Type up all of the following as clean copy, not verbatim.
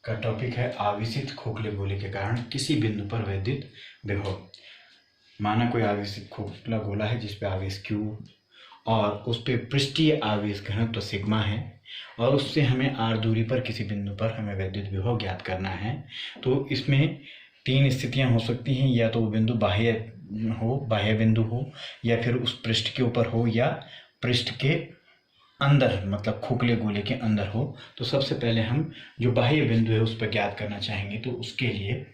का टॉपिक है आवेशित खोखले गोले के कारण किसी बिंदु पर वैद्युत विभव। माना कोई आवेशित खोखला गोला है जिस पे आवेश Q और उस पे पृष्ठीय आवेश घनत्व तो सिग्मा है और उससे हमें r दूरी पर किसी बिंदु पर हमें वैद्युत विभव ज्ञात करना है। तो इसमें तीन स्थितियां हो सकती हैं, या तो वो बिंदु बाह्य बिंदु हो, या फिर उस पृष्ठ के ऊपर हो, या पृष्ठ के अंदर मतलब खोखले गोले के अंदर हो। तो सबसे पहले हम जो बाह्य बिंदु है उस पर ज्ञात करना चाहेंगे। तो उसके लिए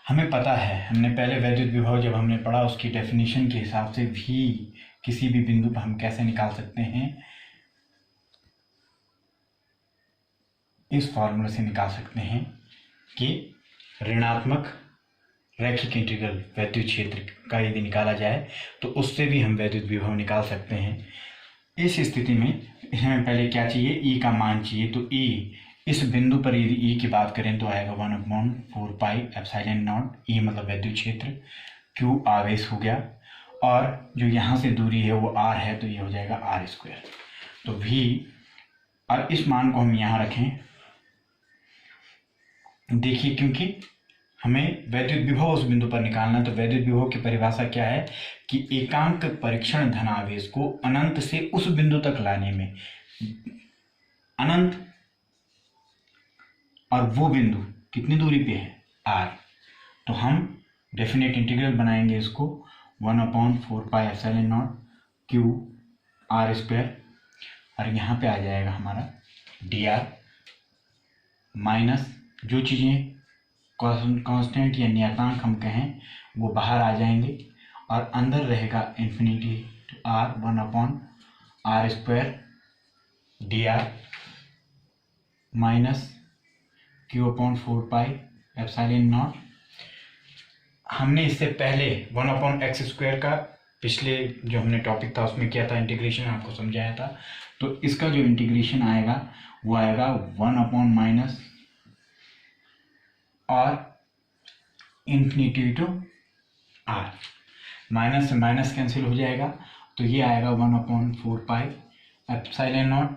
हमें पता है, हमने पहले वैद्युत विभव जब हमने पढ़ा उसकी डेफिनेशन के हिसाब से भी किसी भी बिंदु पर हम कैसे निकाल सकते हैं, इस फॉर्मूले से निकाल सकते हैं कि ऋणात्मक रैखिक इंटीग्रल वैद्युत क्षेत्र का यदि निकाला जाए तो उससे भी हम वैद्युत विभव निकाल सकते हैं। इस स्थिति में हमें पहले क्या चाहिए, E का मान चाहिए। तो E इस बिंदु पर यदि E की बात करें तो आएगा 1/4πε0। E मतलब वैद्युत क्षेत्र, Q आवेश हो गया, और जो यहाँ से दूरी है वो R है, तो ये हो जाएगा R²। तो V, और इस मान को हम यहाँ रखें। देखिए, क्योंकि हमें वैद्युत विभव उस बिंदु पर निकालना है, तो वैद्युत विभव की परिभाषा क्या है कि एकांक परीक्षण धनावेश को अनंत से उस बिंदु तक लाने में, अनंत और वो बिंदु कितनी दूरी पे है, R। तो हम डेफिनेट इंटीग्रल बनाएंगे इसको 1/4πε0 Q R², और यहाँ पे आ जाएगा हमारा dr माइनस जो चीज़ें कांस्टेंट या नियतांक हम कहें वो बाहर आ जाएंगे, और अंदर रहेगा infinity to R 1/r² dr minus Q/4πε0। हमने इससे पहले 1/x² का पिछले जो हमने टॉपिक था उसमें किया था इंटीग्रेशन, आपको समझाया था। तो इसका जो इंटीग्रेशन आएगा वो आएगा 1/- और इन्फिनिटी टू R, माइनस से माइनस कैंसिल हो जाएगा, तो ये आएगा 1/4πε0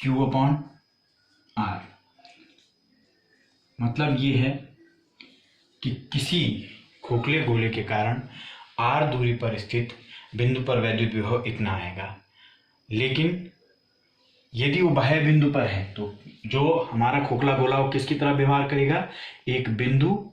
Q/R। मतलब ये है कि किसी खोखले गोले के कारण R दूरी पर स्थित बिंदु पर वैद्युत विभव इतना आएगा। लेकिन यदि वो बाह्य बिंदु पर है तो जो हमारा खोखला गोला वो किसकी तरह व्यवहार करेगा, एक बिंदु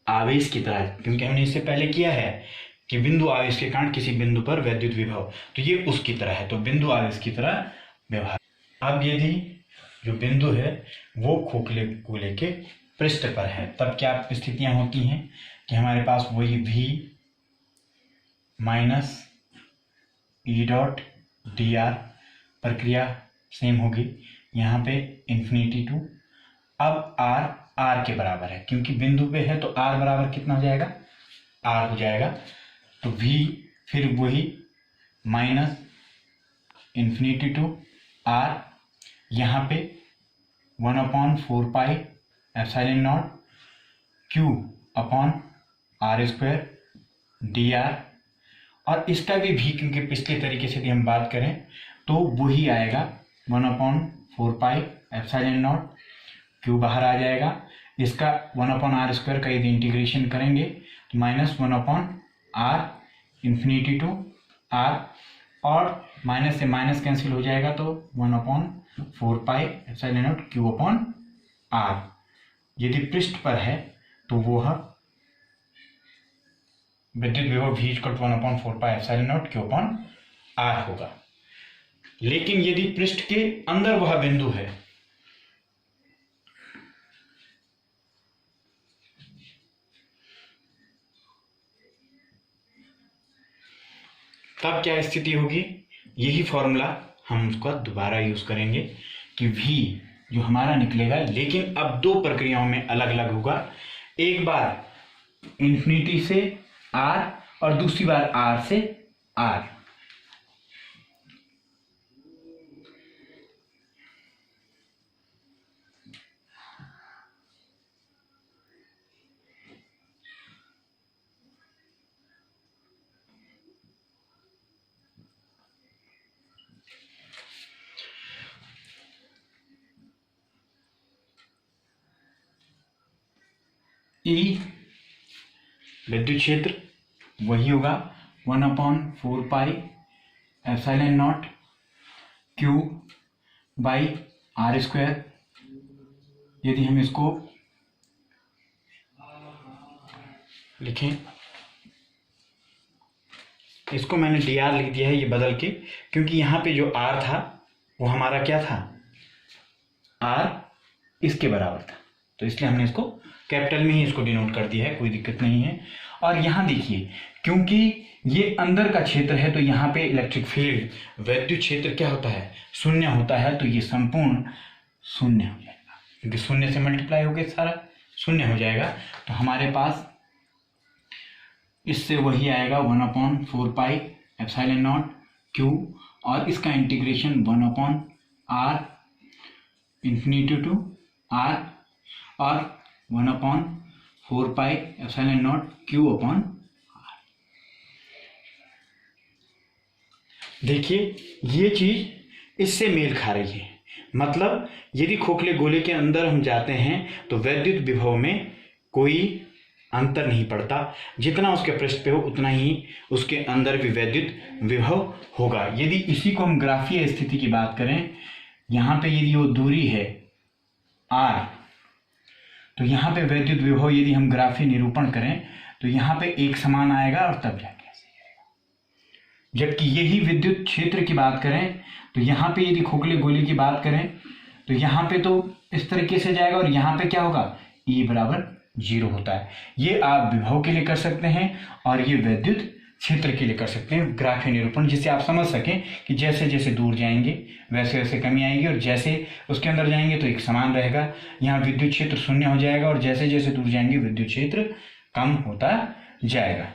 आवेश की तरह, क्योंकि हमने इससे पहले किया है कि बिंदु आवेश के कारण किसी बिंदु पर वैद्युत विभव, तो ये उसकी तरह है, तो बिंदु आवेश की तरह व्यवहार। अब यदि जो बिंदु है वो खोखले गोले के पृष्ठ पर है, तब क्या स्थितियां होती हैं कि हमारे पास वही V माइनस E.dr प्रक्रिया सेम होगी। यहाँ पे इन्फिनिटी टू, अब R के बराबर है, क्योंकि बिंदु पे है तो R बराबर कितना हो जाएगा, R हो जाएगा। तो V फिर वही माइनस इन्फिनिटी टू R, यहाँ पे 1/4πε0 Q/R² dr, और इसका भी V, क्योंकि पिछले तरीके से भी हम बात करें तो वही आएगा 1/4πε0 Q बाहर आ जाएगा। इसका 1/r² का यदि इंटीग्रेशन करेंगे तो minus 1/r infinity to R, और माइनस से माइनस कैंसिल हो जाएगा, तो 1/4πε0 Q/R। यदि पृष्ठ पर है तो वह विद्युत विभव V 1/4πε0 Q/R होगा। लेकिन यदि पृष्ठ के अंदर वह बिंदु है, तब क्या स्थिति होगी, यही फॉर्मूला हम उसका दोबारा यूज करेंगे कि V जो हमारा निकलेगा, लेकिन अब दो प्रक्रियाओं में अलग अलग होगा। एक बार इन्फिनिटी से R और दूसरी बार R से R। ई विद्युत क्षेत्र वही होगा 1/4πε0 Q बाई आर स्क्वायर। यदि हम इसको लिखें, इसको मैंने dr लिख दिया है ये बदल के, क्योंकि यहाँ पे जो r था वो हमारा क्या था, r इसके बराबर था, तो इसलिए हमने इसको कैपिटल में ही इसको डिनोट कर दिया है, कोई दिक्कत नहीं है। और यहाँ देखिए, क्योंकि ये अंदर का क्षेत्र है तो यहाँ पे इलेक्ट्रिक फील्ड विद्युत क्षेत्र क्या होता है, शून्य होता है, तो ये संपूर्ण शून्य हो जाएगा, क्योंकि शून्य से मल्टीप्लाई हो गया सारा शून्य हो जाएगा। तो हमारे पास इससे वही आएगा 1/4πε0 Q, और इसका integration 1/r infinity to r और 1/4πε0 Q/r। देखिए ये चीज इससे मेल खा रही है, मतलब यदि खोखले गोले के अंदर हम जाते हैं तो वैद्युत विभव में कोई अंतर नहीं पड़ता, जितना उसके पृष्ठ पे हो उतना ही उसके अंदर भी वैद्युत विभव होगा। यदि इसी को हम ग्राफीय स्थिति की बात करें, यहाँ पे यदि वो दूरी है r, तो यहाँ पे वैद्युत विभव यदि हम ग्राफीय निरूपण करें तो यहाँ पे एक समान आएगा और तब जाके ऐसे आएगा। जबकि यही विद्युत क्षेत्र की बात करें तो यहाँ पे यदि खोखले गोले की बात करें तो यहाँ पे तो इस तरीके से जाएगा और यहाँ पे क्या होगा, E बराबर 0 होता है। ये आप विभव के लिए कर सकते हैं और ये विद्युत क्षेत्र के लिए कर सकते हैं ग्राफीय निरूपण, जिससे आप समझ सकें कि जैसे जैसे दूर जाएंगे वैसे वैसे कमी आएगी और जैसे उसके अंदर जाएंगे तो एक समान रहेगा। यहाँ विद्युत क्षेत्र शून्य हो जाएगा और जैसे जैसे दूर जाएंगे विद्युत क्षेत्र कम होता जाएगा।